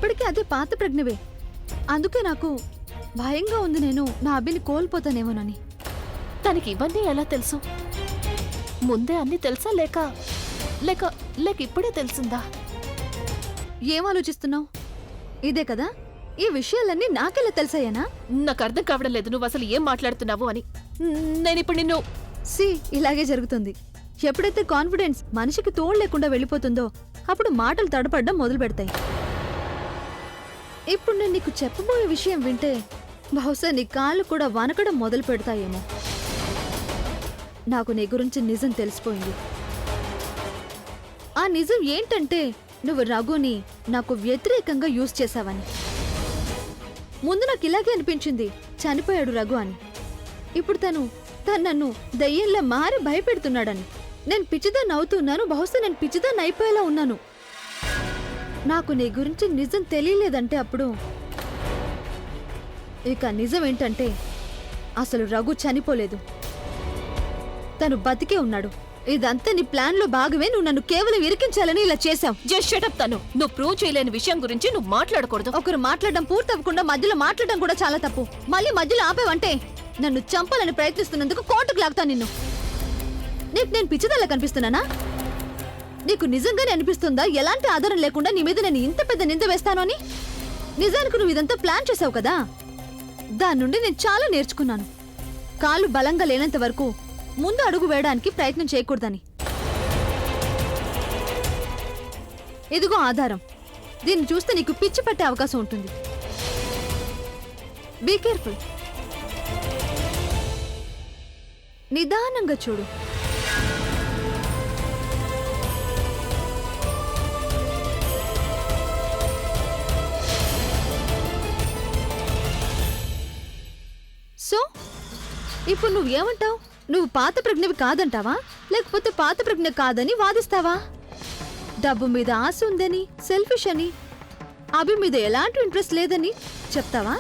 ఇప్పటికీ అదే పాత ప్రజ్ఞవే. అందుకే నాకు భయంగా ఉంది, నేను నా అభిని కోల్పోతానేమోనని. తనకి ఇవన్నీ ఎలా తెలుసు? ముందే అన్నీ తెలుసా లేక లేక లేక ఇప్పుడే తెలిసిందా? ఏం ఆలోచిస్తున్నావు? ఇదే కదా, ఈ విషయాలన్నీ నాకెలా తెలుసాయనా? నాకు అర్థం కావడం లేదు నువ్వు అసలు ఏం మాట్లాడుతున్నావు అని. నేనిప్పుడు నిన్ను ఇలాగే జరుగుతుంది. ఎప్పుడైతే కాన్ఫిడెన్స్ మనిషికి తోడు లేకుండా వెళ్ళిపోతుందో అప్పుడు మాటలు తడపడడం మొదలు పెడతాయి. ఇప్పుడు నేను నీకు చెప్పబోయే విషయం వింటే బహుశా నీ కాళ్ళు కూడా వనకడం మొదలు పెడతాయేమో. నాకు నీ గురించి నిజం తెలిసిపోయింది. ఆ నిజం ఏంటంటే నువ్వు రఘుని నాకు వ్యతిరేకంగా యూజ్ చేశావని. ముందు నాకు ఇలాగే అనిపించింది, చనిపోయాడు రఘు అని. ఇప్పుడు తను నన్ను దయ్యంలా మారి భయపెడుతున్నాడని. నేను పిచ్చిదాన్ని అవుతున్నాను, బహుశా నేను పిచ్చిదాన్ని అయిపోయేలా ఉన్నాను. నాకు నీ గురించి నిజం తెలియలేదంటే అప్పుడు ఇక నిజం ఏంటంటే అసలు రఘు చనిపోలేదు, తను బతికే ఉన్నాడు. ఇదంతా నీ ప్లాన్ లో భాగమే. నువ్వు నన్ను కేవలం ఇరికించాలని ఇలా చేశావు. Just shut up. నువ్వు ప్రూవ్ చేయలేని విషయం గురించి నువ్వు మాట్లాడకూడదు. ఒకరు మాట్లాడడం పూర్తి అవ్వకుండా మధ్యలో మాట్లాడడం కూడా చాలా తప్పు. మళ్ళీ మధ్యలో ఆపేవంటే నన్ను చంపాలని ప్రయత్నిస్తున్నందుకు కోర్టుకు లాగుతా నిన్ను. నీకు నేను పిచ్చిదల్లా కనిపిస్తున్నానా? నీకు నిజంగానే అనిపిస్తుందా ఎలాంటి ఆధారం లేకుండా నీ మీద నేను ఇంత పెద్ద నింద వేస్తాను అని? నిజానికి నువ్వు ఇదంతా ప్లాన్ చేసావు కదా. దాని నుండి నేను చాలా నేర్చుకున్నాను. కాళ్ళు బలంగా లేనంత వరకు ముందు అడుగు వేయడానికి ప్రయత్నం చేయకూడదని. ఇదిగో ఆధారం. దీన్ని చూస్తే నీకు పిచ్చి పట్టే అవకాశం ఉంటుంది. Be careful. నిదానంగా చూడు. సో ఇప్పుడు నువ్వేమంటావు? నువ్వు పాత ప్రజ్ఞవి కాదంటావా, లేకపోతే పాత ప్రజ్ఞ కాదని వాదిస్తావా? డబ్బు మీద ఆశ ఉందని, సెల్ఫిష్ అని, అభి మీద ఎలాంటి ఇంట్రెస్ట్ లేదని చెప్తావా?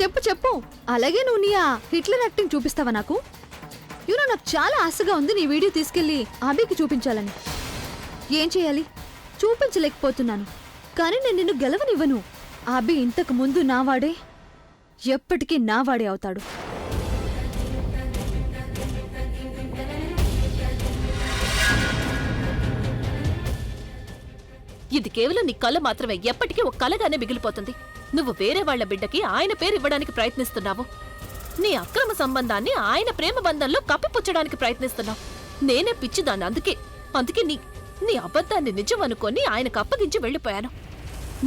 చెప్పు చెప్పు. అలాగే నువ్వు నీ హిట్లర్ యాక్టింగ్ చూపిస్తావా నాకు? నాకు చాలా ఆశగా ఉంది నీ వీడియో తీసుకెళ్లి అభికి చూపించాలని. ఏం చేయాలి? చూపించలేకపోతున్నాను, కానీ నేను నిన్ను గెలవనివ్వను. అభి ఇంతకు ముందు నావాడే, ఎప్పటికీ నావాడే అవుతాడు. ఇది కేవలం నీ కళ మాత్రమే, ఎప్పటికీ ఒక కళగానే మిగిలిపోతుంది. నువ్వు వేరే వాళ్ల బిడ్డకి ఆయన పేరు ఇవ్వడానికి ప్రయత్నిస్తున్నావు. నీ అక్రమ సంబంధాన్ని ఆయన ప్రేమ బంధంలో కప్పిపుచ్చడానికి ప్రయత్నిస్తున్నావు. నేనే పిచ్చిదాన్ని. అందుకే నీ అబద్ధాన్ని నిజం అనుకొని ఆయనకు అప్పగించి వెళ్ళిపోయాను.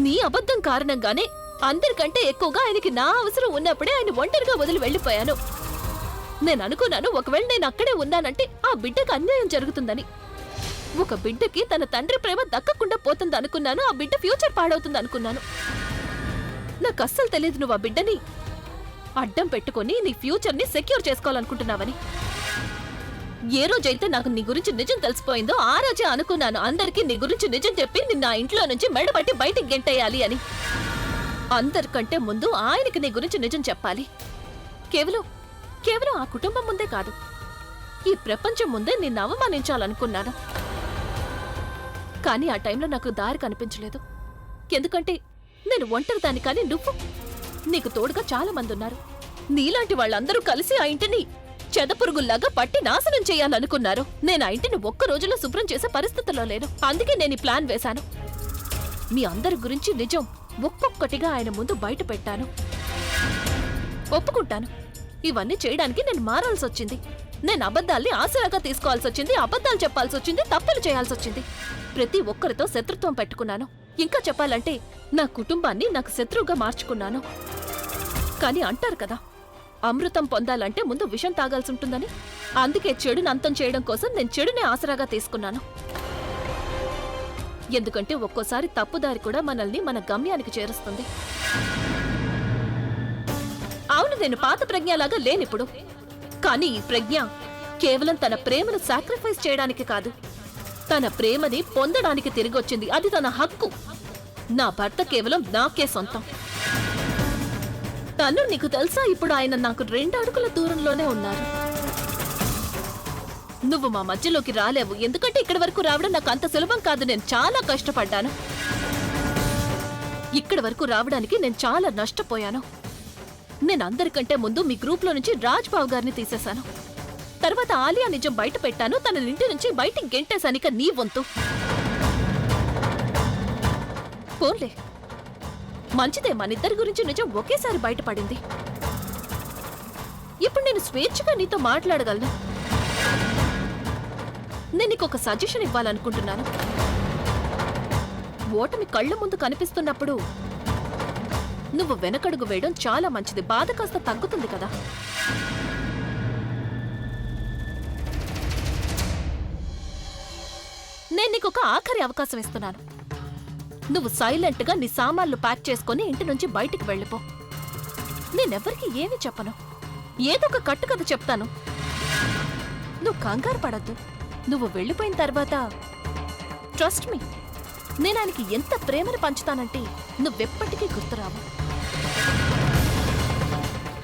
నీ అబద్ధం కారణంగానే అందరికంటే ఎక్కువగా ఆయనకి నా అవసరం ఉన్నప్పుడే ఆయన ఒంటరిగా వదిలి వెళ్ళిపోయాను. నేను అనుకున్నాను ఒకవేళ నేను అక్కడే ఉన్నానంటే ఆ బిడ్డకు అన్యాయం జరుగుతుందని. ఒక బిడ్డకి తన తండ్రి ప్రేమ దక్కకుండా పోతుంది అనుకున్నాను. ఆ బిడ్డ ఫ్యూచర్ పాడవుతుంది అనుకున్నాను. నాకు అస్సలు తెలియదు నువ్వు ఆ బిడ్డని అడ్డం పెట్టుకుని నీ ఫ్యూచర్ని సెక్యూర్ చేసుకోవాలనుకుంటున్నావని. ఏ రోజైతే నాకు నీ గురించి నిజం తెలిసిపోయిందో ఆ రోజే అనుకున్నాను అందరికీ నీ గురించి నిజం చెప్పి నిన్న ఆ ఇంట్లో నుంచి మెడబట్టి బయటికి గెంటేయాలి అని. అందరికంటే ముందు ఆయనకి నీ గురించి నిజం చెప్పాలి. కేవలం ఆ కుటుంబం ముందే కాదు, ఈ ప్రపంచం ముందే నిన్ను అవమానించాలనుకున్నాను. కానీ ఆ టైంలో నాకు దారి కనిపించలేదు. ఎందుకంటే నేను ఒంటరిదాన్ని, కానీ నీకు తోడుగా చాలా మంది ఉన్నారు. నీలాంటి వాళ్ళందరూ కలిసి ఆ ఇంటిని చెదపురుగుల్లాగా పట్టి నాశనం చేయాలనుకున్నారు. నేను ఆ ఇంటిని ఒక్క రోజులో శుభ్రం చేసే పరిస్థితుల్లో లేను. అందుకే నేను ఈ ప్లాన్ వేశాను. మీ అందరి గురించి నిజం ఒక్కొక్కటిగా ఆయన ముందు బయట పెట్టాను. ఒప్పుకుంటాను, ఇవన్నీ చేయడానికి నేను మారాల్సి వచ్చింది. నేను అబద్ధాల్ని ఆసరాగా తీసుకోవాల్సి వచ్చింది, అబద్ధాలు చెప్పాల్సి వచ్చింది, తప్పులు చేయాల్సి వచ్చింది. ప్రతి ఒక్కరితో శత్రుత్వం పెట్టుకున్నాను. ఇంకా చెప్పాలంటే నా కుటుంబాన్ని నాకు శత్రువుగా మార్చుకున్నాను. కానీ అంటారు కదా, అమృతం పొందాలంటే ముందు విషం తాగాల్సి ఉంటుందని. అందుకే చెడుని అంతం చేయడం కోసం నేను చెడునే ఆసరాగా తీసుకున్నాను. ఎందుకంటే ఒక్కోసారి తప్పుదారి కూడా మనల్ని మన గమ్యానికి చేరుస్తుంది. అవును, నేను పాత ప్రజ్ఞలాగా లేనిప్పుడు. కానీ ఈ ప్రజ్ఞ కేవలం తన ప్రేమను సాక్రిఫైస్ చేయడానికి కాదు, తన ప్రేమని పొందడానికి తిరిగొచ్చింది. అది తన హక్కు. నా భర్త కేవలం నాకే సొంతం. తను నీకు తెలుసా, ఇప్పుడు ఆయన నాకు 2 అడుగుల దూరంలోనే ఉన్నారు. నువ్వు మా మధ్యలోకి రాలేవు, ఎందుకంటే ఇక్కడి వరకు రావడం నాకు అంత సులభం కాదు. నేను చాలా కష్టపడ్డాను. ఇక్కడి వరకు రావడానికి నేను చాలా నష్టపోయాను. నేను అందరికంటే ముందు మీ గ్రూప్లో నుంచి రాజ్బాబు గారిని తీసేశాను. తర్వాత ఆలియా నిజం బయట పెట్టాను, తన ఇంటి నుంచి బయటికి గెంటేశానిక నీ వంతు. పోన్లే, మంచిదే, మనిద్దరి గురించి నిజం ఒకేసారి బయటపడింది. ఇప్పుడు నేను స్వేచ్ఛగా నీతో మాట్లాడగలను. నేను నీకు ఒక సజెషన్ ఇవ్వాలనుకుంటున్నాను. ఓటమి కళ్ళ ముందు కనిపిస్తున్నప్పుడు నువ్వు వెనకడుగు వేయడం చాలా మంచిది. బాధ కాస్త తగ్గుతుంది కదా. నేను నీకు ఒక ఆఖరి అవకాశం ఇస్తున్నాను. నువ్వు సైలెంట్గా నీ సామాన్లు ప్యాక్ చేసుకుని ఇంటి నుంచి బయటికి వెళ్ళిపో. నేనెవ్వరికి ఏమీ చెప్పను, ఏదో ఒక కట్టుకథ చెప్తాను. నువ్వు కంగారు పడద్దు. నువ్వు వెళ్ళిపోయిన తర్వాత ట్రస్ట్ మీ, నేను ఆయనకి ఎంత ప్రేమను పంచుతానంటే నువ్వెప్పటికీ గుర్తురావు.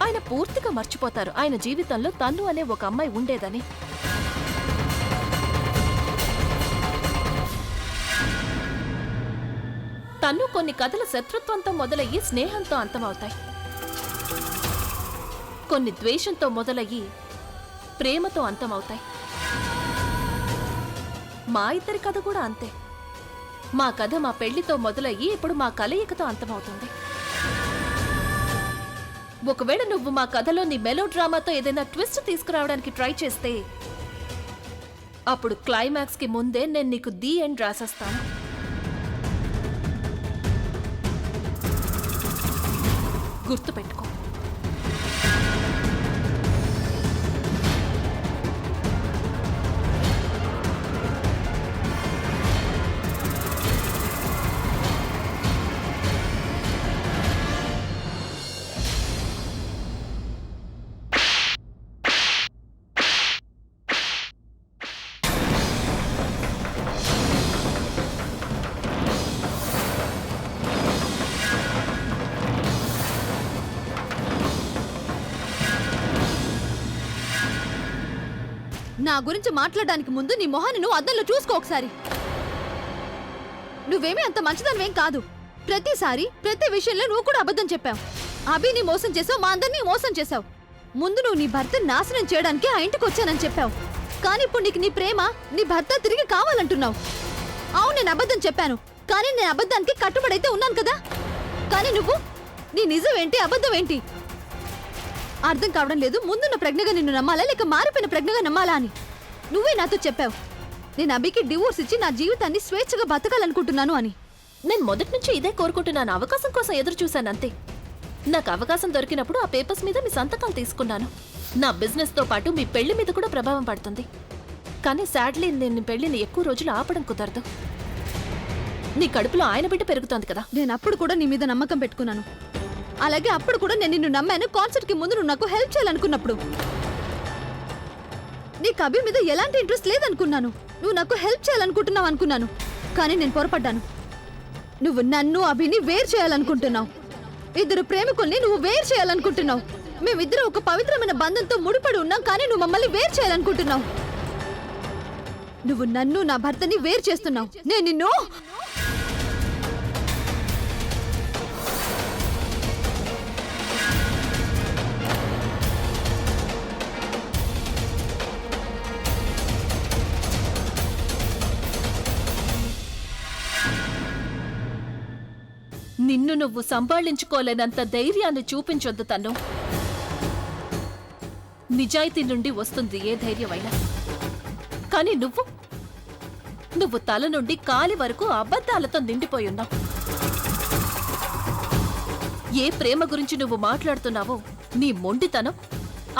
ఆయన పూర్తిగా మర్చిపోతారు ఆయన జీవితంలో తను అనే ఒక అమ్మాయి ఉండేదని. తను కొన్ని కథల శత్రుత్వంతో మొదలయ్యి స్నేహంతో అంతమవుతాయి, కొన్ని ద్వేషంతో మొదలయ్యి ప్రేమతో అంతమవుతాయి. మా ఇద్దరి కథ కూడా అంతే. మా కథ మా పెళ్లితో మొదలయ్యి ఇప్పుడు మా కలయికతో అంతమవుతుంది. ఒకవేళ నువ్వు మా కథలో నీ మెలో డ్రామాతో ఏదైనా ట్విస్ట్ తీసుకురావడానికి ట్రై చేస్తే అప్పుడు క్లైమాక్స్ కి ముందే నేను నీకు ది ఎండ్ రాసేస్తాను. గుర్తుపెట్టుకో. నా గురించి మాట్లాడడానికి ముందు నీ మొహాన్ని నువ్వు అద్దంలో చూసుకో ఒకసారి. నువ్వేమీ అంత మంచిదానివేం కాదు. ప్రతిసారి ప్రతి విషయంలో నువ్వు కూడా అబద్ధం చెప్పావు. అభిని మోసం చేసావు, మా అందరినీ మోసం చేసావు. ముందు నువ్వు నీ భర్తను నాశనం చేయడానికి ఆ ఇంటికి వచ్చానని చెప్పావు. కానీ ఇప్పుడు నీకు నీ ప్రేమ, నీ భర్త తిరిగి కావాలంటున్నావు. అవును, నేను అబద్ధం చెప్పాను, కానీ నేను అబద్ధానికి కట్టుబడైతే ఉన్నాను కదా. కానీ నువ్వు నీ నిజం ఏంటి, అబద్ధం ఏంటి అర్థం కావడం లేదు. ముందున్న ప్రజ్ఞగా నిన్ను నమ్మాలా లేక మారిపోయిన ప్రజ్ఞగా నమ్మాలా అని నువ్వే నాతో చెప్పావు. నేను అభికి డివోర్స్ ఇచ్చి నా జీవితాన్ని స్వేచ్ఛగా బతకాలనుకుంటున్నాను అని. నేను మొదటి నుంచి ఇదే కోరుకుంటున్నాను. అవకాశం కోసం ఎదురు చూశాను అంతే. నాకు అవకాశం దొరికినప్పుడు ఆ పేపర్స్ మీద మీ సంతకాలు తీసుకున్నాను. నా బిజినెస్ తో పాటు మీ పెళ్లి మీద కూడా ప్రభావం పడుతుంది. కానీ సాడ్లీ నేను పెళ్లిని ఎక్కువ రోజులు ఆపడం కుదరదు. నీ కడుపులో ఆయన బిడ్డ పెరుగుతోంది కదా. నేను అప్పుడు కూడా నీ మీద నమ్మకం పెట్టుకున్నాను. అలాగే అప్పుడు కూడా నేను నిన్ను నమ్మాను. కాన్సర్ట్ కి ముందు నువ్వు నాకు హెల్ప్ చేయాలనుకున్నప్పుడు నీకు అభి మీద ఎలాంటి ఇంట్రెస్ట్ లేదనుకున్నాను. నువ్వు నాకు హెల్ప్ చేయాలనుకుంటున్నావు అనుకున్నాను. కానీ నేను పొరపడ్డాను. నువ్వు నన్ను అభిని వేరు చేయాలనుకుంటున్నావు. ఇద్దరు ప్రేమికుల్ని నువ్వు వేరు చేయాలనుకుంటున్నావు. మేమిద్దరం ఒక పవిత్రమైన బంధంతో ముడిపడి ఉన్నాం, కానీ నువ్వు మమ్మల్ని వేరు చేయాలనుకుంటున్నావు. నువ్వు నన్ను నా భర్తని వేరు చేస్తున్నావు. నేను నిన్ను నిన్ను నువ్వు సంభాళించుకోలేనంత ధైర్యాన్ని చూపించొద్దు. తను నిజాయితీ నుండి వస్తుంది ఏ ధైర్యమైనా. కానీ నువ్వు తల నుండి కాలి వరకు అబద్ధాలతో నిండిపోయున్నావు. ఏ ప్రేమ గురించి నువ్వు మాట్లాడుతున్నావో నీ మొండితనం,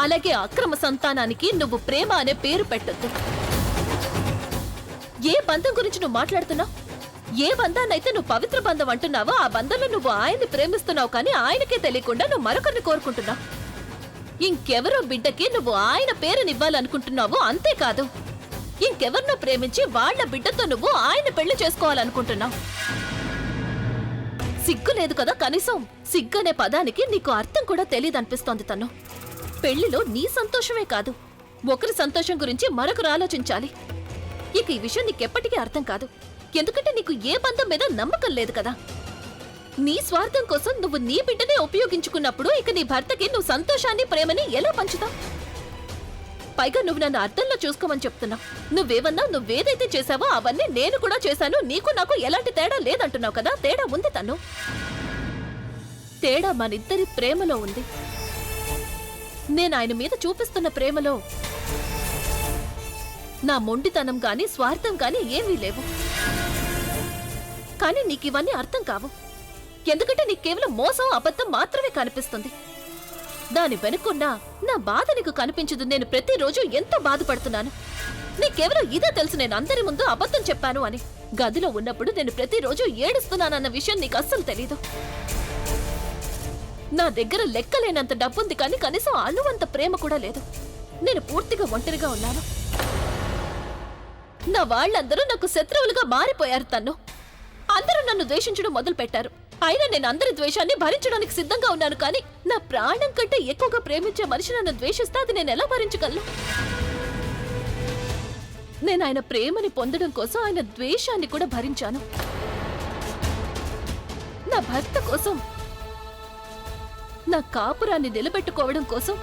అలాగే అక్రమ సంతానానికి నువ్వు ప్రేమ అనే పేరు పెట్టొద్దు. ఏ బంధం గురించి నువ్వు మాట్లాడుతున్నావు? ఏ బంధాన్నైతే నువ్వు పవిత్ర బంధం అంటున్నావో ఆ బంధంలో నువ్వు ఆయన్ని ప్రేమిస్తున్నావు, కానీ ఆయనకే తెలియకుండా నువ్వు మరొకరిని కోరుకుంటున్నావు. ఇంకెవరో బిడ్డకి నువ్వు ఆయన పేరునివ్వాలనుకుంటున్నావు. అంతేకాదు, ఇంకెవరినో ప్రేమించి వాళ్ల బిడ్డతో నువ్వు ఆయన పెళ్లి చేసుకోవాలనుకుంటున్నావు. సిగ్గు లేదు కదా కనీసం? సిగ్గనే పదానికి నీకు అర్థం కూడా తెలియదనిపిస్తోంది. తను పెళ్లిలో నీ సంతోషమే కాదు, ఒకరి సంతోషం గురించి మరొకరు ఆలోచించాలి. ఇక ఈ విషయం నీకెప్పటికీ అర్థం కాదు, ఎందుకంటే నీకు ఏ బంధం మీద నమ్మకం లేదు కదా. నీ స్వార్థం కోసం నువ్వు నీ బిడ్డనే ఉపయోగించుకున్నప్పుడు ఇక నీ భర్తకి నువ్వు సంతోషాన్ని ప్రేమని ఎలా పంచుతావు? పైగా నువ్వు నన్ను అర్థంలో చూసుకోమని చెప్తున్నావు. నువ్వేమన్నా నువ్వేదైతే చేశావో అవన్నీ నేను కూడా చేశాను, నీకు నాకు ఎలాంటి తేడా లేదంటున్నావు కదా. తేడా ఉంది తను. తేడా మనిద్దరి ప్రేమలో ఉంది. నేను ఆయన మీద చూపిస్తున్న ప్రేమలో నా మొండితనం గాని స్వార్థం గాని ఏమీ లేవు. కానీ నీకివన్నీ అర్థం కావు. ఎందుకంటే నీకు కేవలం మోసం అబద్ధం మాత్రమే కనిపిస్తుంది. దాని వెనుకున్న నా బాధ నీకు కనిపించదు. నేను ప్రతిరోజు ఎంతో బాధపడుతున్నాను. నీకేవలం ఇదే తెలుసు, నేను అందరి ముందు అబద్ధం చెప్పాను అని. గదిలో ఉన్నప్పుడు నేను ప్రతిరోజు ఏడుస్తున్నానన్న విషయం నీకు అస్సలు తెలీదు. నా దగ్గర లెక్కలేనంత డబ్బుంది, కానీ కనీసం అణువంత ప్రేమ కూడా లేదు. నేను పూర్తిగా ఒంటరిగా ఉన్నాను. నా వాళ్ళందరూ నాకు శత్రువులుగా మారిపోయారు. అందరూ నన్ను ద్వేషించడం మొదలు పెట్టారు. అయినా నేను అందరి ద్వేషాన్ని భరించడానికి సిద్ధంగా ఉన్నాను. కానీ నా ప్రాణం కంటే ఎక్కువగా ప్రేమించే మనిషి నన్ను ద్వేషిస్తే అది నేను ఎలా భరించగలను? నేను ఆయన ప్రేమని పొందడం కోసం ఆయన ద్వేషాన్ని కూడా భరించాను. నా భర్త కోసం, నా కాపురాన్ని నిలబెట్టుకోవడం కోసం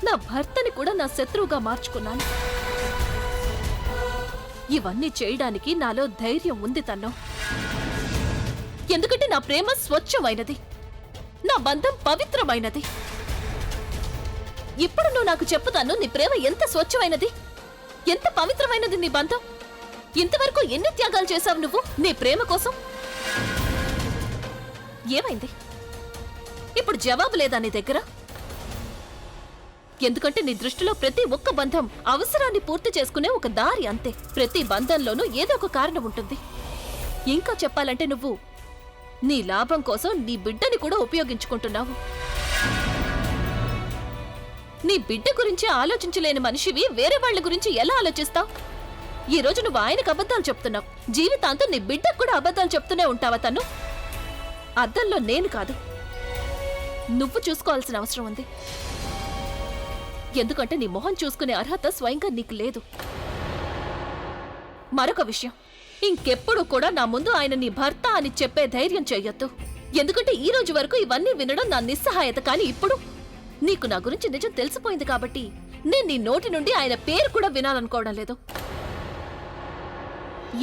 నా భర్తని కూడా నా శత్రువుగా మార్చుకున్నాను. ఇవన్నీ చేయడానికి నాలో ధైర్యం ఉంది తన్ను. ఎందుకంటే నా ప్రేమ స్వచ్ఛమైనది, నా బంధం పవిత్రమైనది. ఇప్పుడు నువ్వు నాకు చెప్పుతాను, నీ ప్రేమ ఎంత స్వచ్ఛమైనది, ఎంత పవిత్రమైనది నీ బంధం. ఇంతవరకు ఎన్ని త్యాగాలు చేశావు నువ్వు నీ ప్రేమ కోసం? ఏమైంది? ఇప్పుడు జవాబు లేదా నీ దగ్గర? ఎందుకంటే నీ దృష్టిలో ప్రతి ఒక్క బంధం అవసరాన్ని పూర్తి చేసుకునే ఒక దారి, అంతే. ప్రతి బంధంలోనూ ఏదో ఒక కారణం ఉంటుంది. ఇంకా చెప్పాలంటే నువ్వు నీ లాభం కోసం నీ బిడ్డని కూడా ఉపయోగించుకుంటున్నావు. నీ బిడ్డ గురించి ఆలోచించలేని మనిషివి వేరే వాళ్ళ గురించి ఎలా ఆలోచిస్తావు? ఈ రోజు నువ్వు ఆయనకు అబద్ధాలు చెప్తున్నావు, జీవితాంతం నీ బిడ్డకు కూడా అబద్ధాలు చెప్తూనే ఉంటావా? తను అద్దంలో నేను కాదు, నువ్వు చూసుకోవాల్సిన అవసరం ఉంది. ఎందుకంటే నీ మొహం చూసుకునే అర్హత స్వయంగా నీకు లేదు. మరొక విషయం, ఇంకెప్పుడు కూడా నా ముందు ఆయన నీ భర్త అని చెప్పే ధైర్యం చెయ్యొద్దు. ఎందుకంటే ఈ రోజు వరకు ఇవన్నీ వినడం నా నిస్సహాయత. కానీ ఇప్పుడు నీకు నా గురించి నిజం తెలిసిపోయింది కాబట్టి నేను నీ నోటి నుండి ఆయన పేరు కూడా వినాలనుకోవడం లేదు.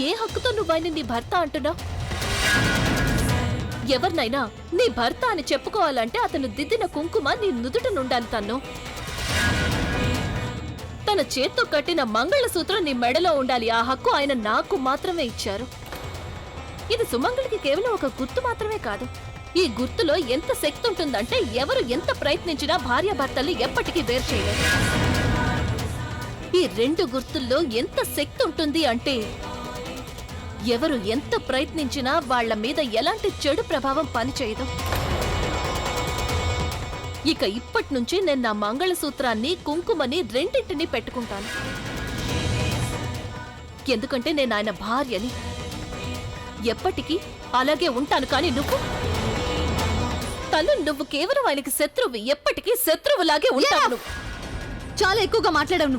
ఏ హక్కుతో నువ్వు ఆయన నీ భర్త అంటున్నావు? ఎవరినైనా నీ భర్త అని చెప్పుకోవాలంటే అతను దిద్దిన కుంకుమ నీ నుదుట నుండాలి. తన చేత్తో కట్టిన మంగళసూత్రం నీ మెడలో ఉండాలి. ఆ హక్కు ఆయన నాకు మాత్రమే ఇచ్చారు. ఇది సుమంగళికి కేవలం ఒక గుర్తు మాత్రమే కాదు. ఈ గుర్తులో ఎంత శక్తి ఉంటుందంటే ఎవరు ఎంత ప్రయత్నించినా భార్యాభర్తల్ని ఎప్పటికీ వేరు చేయలేరు. ఈ రెండు గుర్తుల్లో ఎంత శక్తి ఉంటుంది అంటే ఎవరు ఎంత ప్రయత్నించినా వాళ్ల మీద ఎలాంటి చెడు ప్రభావం పనిచేయదు. ఇక ఇప్పటి నుంచి నేను నా మంగళసూత్రాన్ని కుంకుమని రెండింటినీ పెట్టుకుంటాను. ఎందుకంటే నేను ఆయన భార్యని, ఎప్పటికీ అలాగే ఉంటాను. కానీ నువ్వు కేవలం ఆయనకి శత్రువు, ఎప్పటికీ శత్రువులాగే ఉంటాను. చాలా ఎక్కువగా మాట్లాడావు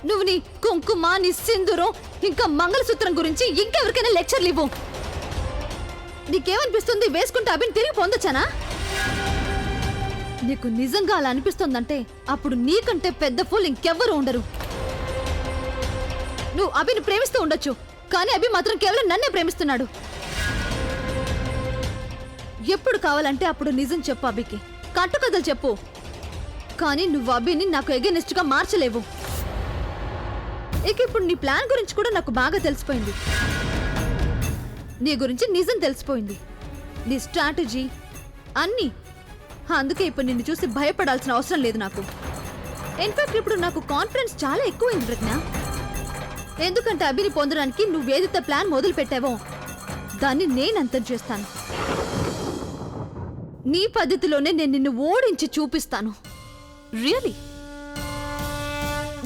నువ్వు నీ కుంకుమ, నీ సింధూరం, ఇంకా మంగళసూత్రం గురించి ఇంకెవరికైనా లెక్చర్లు ఇవ్వు. నీకేమనిపిస్తుంది? వేసుకుంటే అభిని తిరిగి పొందొచ్చానా? నీకు నిజంగా అలా అనిపిస్తోందంటే అప్పుడు నీకంటే పెద్ద ఫూల్ ఇంకెవ్వరూ ఉండరు. నువ్వు అభిని ప్రేమిస్తూ ఉండొచ్చు, కానీ అభి మాత్రం కేవలం నన్నే ప్రేమిస్తున్నాడు. ఎప్పుడు కావాలంటే అప్పుడు నిజం చెప్పు అభికి, కట్టుకథలు చెప్పు. కానీ నువ్వు అభిని నాకు ఎగెనిస్ట్ గా మార్చలేవు. ఇక ఇప్పుడు నీ ప్లాన్ గురించి కూడా నాకు బాగా తెలిసిపోయింది. నీ గురించి నిజం తెలిసిపోయింది, నీ స్ట్రాటజీ అన్నీ. అందుకే ఇప్పుడు నిన్ను చూసి భయపడాల్సిన అవసరం లేదు నాకు. ఇన్ఫాక్ట్ ఇప్పుడు నాకు కాన్ఫిడెన్స్ చాలా ఎక్కువైంది ప్రజ్ఞ. ఎందుకంటే అభిని పొందడానికి నువ్వేదైతే ప్లాన్ మొదలు పెట్టావో దాన్ని నేను అంతం చేస్తాను. నీ పద్ధతిలోనే నేను నిన్ను ఓడించి చూపిస్తాను. రియలీ?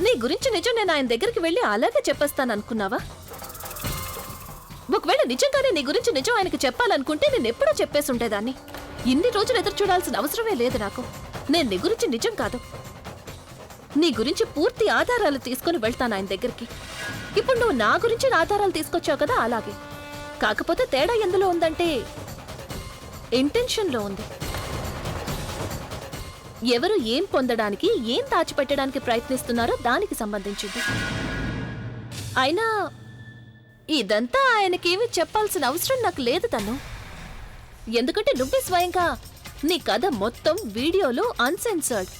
నీ గురించి నిజం నేను ఆయన దగ్గరికి వెళ్ళి అలాగే చెప్పేస్తాను అనుకున్నావా? ఒకవేళ నిజంగానే నీ గురించి నిజం ఆయనకి చెప్పాలనుకుంటే నేను ఎప్పుడో చెప్పేసి ఉండేదాన్ని. ఇన్ని రోజులు ఎదురు చూడాల్సిన అవసరమే లేదు నాకు. నేను నీ గురించి నిజం కాదు, నీ గురించి పూర్తి ఆధారాలు తీసుకుని వెళ్తాను ఆయన దగ్గరికి. ఇప్పుడు నువ్వు నా గురించి ఆధారాలు తీసుకొచ్చావు కదా, అలాగే కాకపోతే తేడా ఎందులో ఉందంటే ఇంటెన్షన్లో ఉంది. ఎవరు ఏం పొందడానికి, ఏం దాచిపెట్టడానికి ప్రయత్నిస్తున్నారో దానికి సంబంధించింది. అయినా ఇదంతా ఆయనకేమీ చెప్పాల్సిన అవసరం నాకు లేదు తను. ఎందుకంటే నువ్వే స్వయంగా నీ కథ మొత్తం వీడియోలో అన్సెన్సర్డ్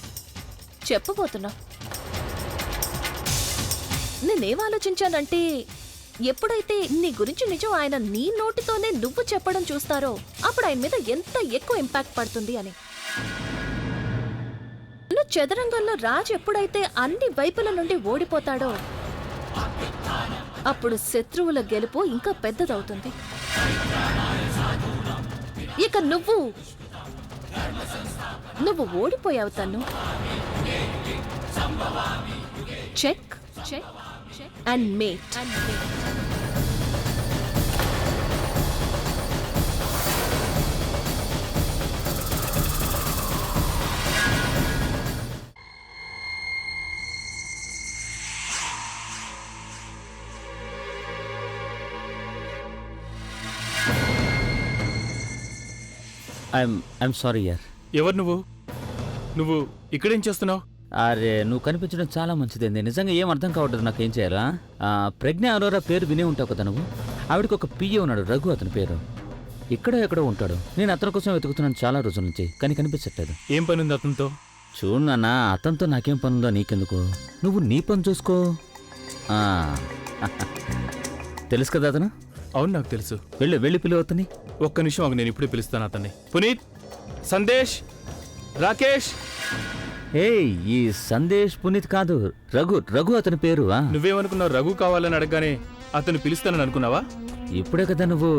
చెప్పబోతున్నావు. నేనేం ఆలోచించానంటే, ఎప్పుడైతే నీ గురించి నిజం ఆయన నీ నోటితోనే నువ్వు చెప్పడం చూస్తారో అప్పుడు ఆయన మీద ఎంత ఎక్కువ ఇంపాక్ట్ పడుతుంది అని. చదరంగంలో రాజు ఎప్పుడైతే అన్ని వైపుల నుండి ఓడిపోతాడో అప్పుడు శత్రువుల గెలుపు ఇంకా పెద్దదవుతుంది. ఇక నువ్వు ఓడిపోయావు తను. Check and mate. I'm sorry యార్. ఎవరు నువ్వు ఇక్కడేం చేస్తున్నావు? అరే నువ్వు కనిపించడం చాలా మంచిదండి. నిజంగా ఏం అర్థం కావట్లేదు నాకు. ఏం చేయాలా? ప్రజ్ఞ అరోరా పేరు వినే ఉంటావు కదా నువ్వు. ఆవిడకి ఒక పియ్య ఉన్నాడు, రఘు అతని పేరు. ఎక్కడో ఉంటాడు. నేను అతని కోసం వెతుకుతున్నాను చాలా రోజుల నుంచి, కానీ కనిపించట్లేదు. ఏం పని ఉంది అతనితో? చూడు నాన్న, అతనితో నాకేం పని ఉందో నీకెందుకు? నువ్వు నీ పని చూసుకో. తెలుసు కదా అతను? అవును నాకు తెలుసు. వెళ్ళి పిలువ అతని. ఒక్క నిమిషం ఆగు, నేను ఇప్పుడే పిలుస్తాను అతన్ని. పునీత్, సందేశ్, రాకేష్. ఈ సందేశ్ పునీత్ కాదు, రఘు అతని పేరు. నువ్వేమనుకున్నావు? రఘు కావాలని అడగగానే అతను పిలుస్తానని అనుకున్నావా? ఇప్పుడే కదా నువ్వు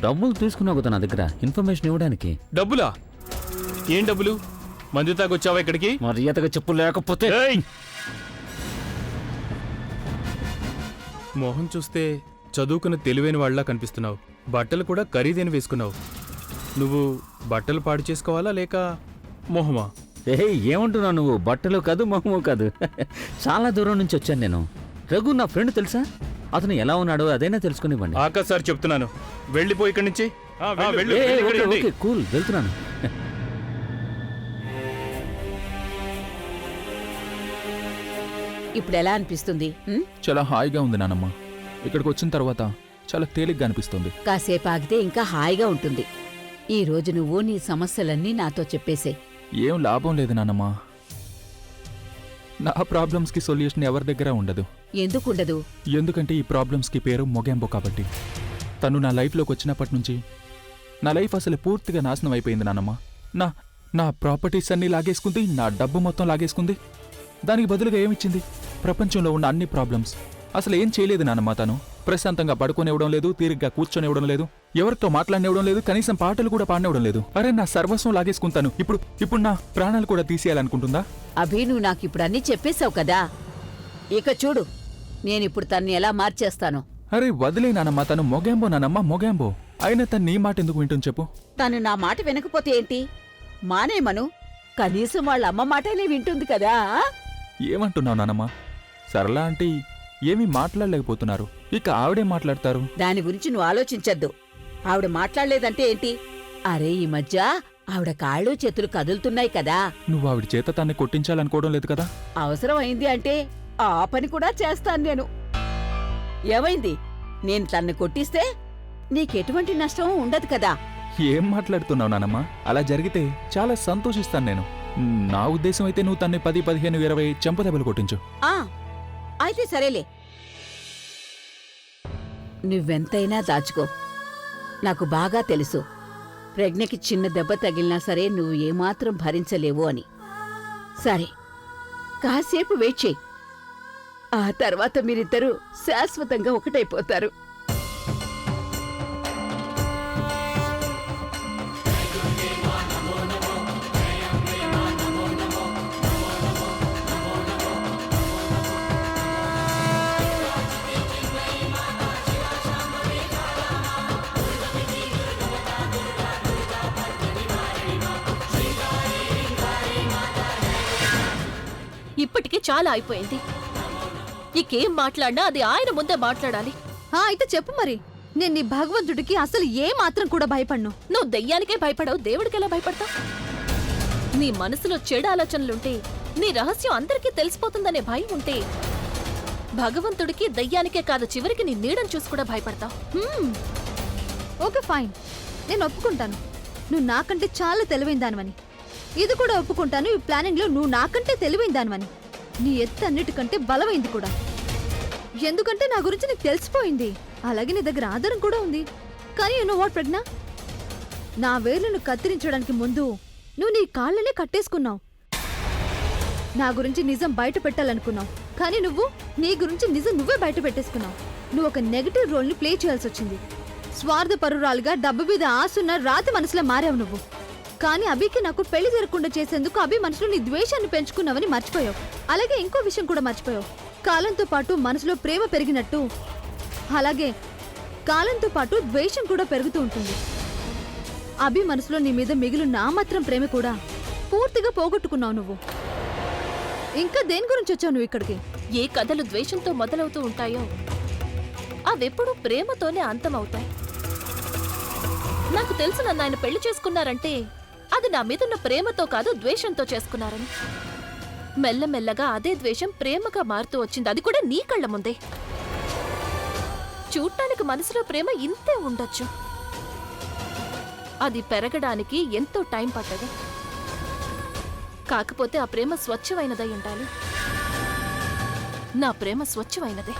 డబ్బులు తీసుకున్నావు కదా నా దగ్గర ఇన్ఫర్మేషన్ ఇవ్వడానికి. డబ్బులా? ఏం డబ్బులు? మందు తాగొచ్చావా ఇక్కడికి? మర్యాదగా చెప్పు, లేకపోతే. మోహన్ చూస్తే చదువుకున్న తెలివైన వాళ్ళ కనిపిస్తున్నావు. బట్టలు కూడా ఖరీదైన వేసుకున్నావు. నువ్వు బట్టలు పాడు చేసుకోవాలా లేక మొహమా? ఏమంటున్నావు నువ్వు? బట్టలు కాదు, మొహము కాదు. చాలా దూరం నుంచి వచ్చాను నేను. రఘు నా ఫ్రెండ్ తెలుసా? అతను ఎలా ఉన్నాడో అదైనా తెలుసుకునివ్వండి. ఆకాశ్ సార్ చెప్తున్నాను, వెళ్ళిపో ఇక్కడి నుంచి. కూల్, వెళ్తున్నాను. ఇప్పుడు ఎలా అనిపిస్తుంది? చాలా హాయిగా ఉంది నానమ్మ. ఇక్కడికి వచ్చిన తర్వాత చాలా తేలిగ్గా అనిపిస్తుంది. కాసేపు ఆగితే ఇంకా హాయిగా ఉంటుంది. ఈ రోజు నువ్వు నీ సమస్యలన్నీ నాతో చెప్పేసే. ఏం లాభం లేదు నానమ్మ. నా ప్రాబ్లమ్స్కి సొల్యూషన్ ఎవరి దగ్గర ఉండదు. ఎందుకుండదు? ఎందుకంటే ఈ ప్రాబ్లమ్స్కి పేరు మొగెంబో కాబట్టి. తను నా లైఫ్లోకి వచ్చినప్పటి నుంచి నా లైఫ్ అసలు పూర్తిగా నాశనం అయిపోయింది నానమ్మ. నా ప్రాపర్టీస్ అన్నీ లాగేసుకుంది, నా డబ్బు మొత్తం లాగేసుకుంది. దానికి బదులుగా ఏమిచ్చింది? ప్రపంచంలో ఉన్న అన్ని ప్రాబ్లమ్స్. అసలు ఏం చేయలేదు నానమ్మ. తను ప్రశాంతంగా పడుకోనివ్వడం లేదు, తీరిగ్గా కూర్చొనివ్వడం లేదు, ఎవరితో మాట్లాడినివ్వడం లేదు, కనీసం పాటలు కూడా పాడనివ్వడం లేదు. అరే నా సర్వస్వం లాగేసుకుంటాను. ఇప్పుడు నా ప్రాణాలు కూడా తీసేయాలనుకుంటుందా? అభి, నువ్వు నాకు ఇప్పుడు అన్నీ చెప్పేశావు కదా. ఇక చూడు, నేనిప్పుడు తన్ని ఎలా మార్చేస్తాను. అరే వదిలే నానమ్మ. తను మొగెంబో నానమ్మ, మొగెంబో. అయినా తను నీ మాట ఎందుకు వింటుంది చెప్పు? తను నా మాట వినకపోతే ఏంటి? మానేమను. కనీసం వాళ్ళ అమ్మ మాటనే వింటుంది కదా. ఏమంటున్నావు నానమ్మ? సరళ ఆంటీ ఏమీ మాట్లాడలేకపోతున్నారు. ఇక ఆవిడే మాట్లాడతారు. దాని గురించి నువ్వు ఆలోచించద్దు. ఆవిడ మాట్లాడలేదంటే ఏంటి? అరే ఈ మధ్య ఆవిడ కాళ్ళు చేతులు కదులుతున్నాయి కదా. నువ్వు ఆవిడ చేత తన్ని కొట్టించాలనుకోవడం లేదు కదా? అవసరం అయింది అంటే ఆ పని కూడా చేస్తాను నేను. ఏమైంది? నేను తన్ని కొట్టిస్తే నీకెటువంటి నష్టం ఉండదు కదా. ఏం మాట్లాడుతున్నావు నానమ్మ? అలా జరిగితే చాలా సంతోషిస్తాను నేను. నా ఉద్దేశం అయితే నువ్వు తన్ని 10, 15, 20 చెంపదెబ్బలు కొట్టించు. అయితే సరేలే. నువ్వెంతైనా దాచుకో. నాకు బాగా తెలుసు ప్రజ్ఞకి చిన్న దెబ్బ తగిలినా సరే నువ్వు ఏమాత్రం భరించలేవు అని. సరే, కాసేపు వెయిట్ చెయ్యి. ఆ తర్వాత మీరిద్దరూ శాశ్వతంగా ఒకటైపోతారు. ఇప్పటికే చాలా అయిపోయింది. ఇకేం మాట్లాడినా అది ఆయన ముందే మాట్లాడాలి. అయితే చెప్పు మరి. నేను నీ భగవంతుడికి అసలు ఏ మాత్రం కూడా భయపడ్ను. నువ్వు దెయ్యానికే భయపడవు, దేవుడికి ఎలా భయపడతావు? నీ మనసులో చెడు ఆలోచనలుంటే, నీ రహస్యం అందరికీ తెలిసిపోతుందనే భయం ఉంటే, భగవంతుడికి దెయ్యానికే కాదు చివరికి నీ నీడని చూసి కూడా భయపడతావు. ఓకే ఫైన్, నేను ఒప్పుకుంటాను నువ్వు నాకంటే చాలా తెలివైన దానివని. ఇది కూడా ఒప్పుకుంటాను, ఈ ప్లానింగ్లో నువ్వు నాకంటే తెలివైన దానివని. నీ ఎత్తు అన్నిటికంటే బలమైంది కూడా. ఎందుకంటే నా గురించి నీకు తెలిసిపోయింది, అలాగే నీ దగ్గర ఆధారం కూడా ఉంది. కానీ యు నో వాట్ ప్రజ్ఞ, నా వేర్లను కత్తిరించడానికి ముందు నువ్వు నీ కాళ్ళనే కట్టేసుకున్నావు. నా గురించి నిజం బయట పెట్టాలనుకున్నావు, కానీ నువ్వు నీ గురించి నిజం నువ్వే బయట పెట్టేసుకున్నావు. నువ్వు ఒక నెగటివ్ రోల్ని ప్లే చేయాల్సి వచ్చింది. స్వార్థపరురాలుగా డబ్బు మీద ఆసున్న రాతి మనసులో మారావు నువ్వు. కానీ అభికి నాకు పెళ్లి జరగకుండా చేసేందుకు అభి మనసులో నీ ద్వేషాన్ని పెంచుకున్నావని మర్చిపోయావు. అలాగే ఇంకో విషయం కూడా మర్చిపోయావు, కాలంతో పాటు మనసులో ప్రేమ పెరిగినట్టు అలాగే కాలంతో పాటు ద్వేషం కూడా పెరుగుతూ ఉంటుంది. అభి మనసులో నీ మీద మిగిలిన ఆ మాత్రం ప్రేమ కూడా పూర్తిగా పోగొట్టుకున్నావు నువ్వు. ఇంకా దేని గురించి వచ్చావు నువ్వు ఇక్కడికి? ఏ కథలు ద్వేషంతో మొదలవుతూ ఉంటాయో అవెప్పుడు ప్రేమతోనే అంతమవుతాయి. నాకు తెలుసు నన్ను ఆయన పెళ్లి చేసుకున్నారంటే అది నా మీదున్న ప్రేమతో కాదు ద్వేషంతో చేసుకున్నారని. మెల్లమెల్లగా అదే ద్వేషం ప్రేమగా మారుతూ వచ్చింది, అది కూడా నీ కళ్ళ ముందే. చూడటానికి మనసులో ప్రేమ ఇంతే ఉండొచ్చు, అది పెరగడానికి ఎంతో టైం పట్టదు. కాకపోతే ఆ ప్రేమ స్వచ్ఛమైనదై ఉండాలి. నా ప్రేమ స్వచ్ఛమైనదే.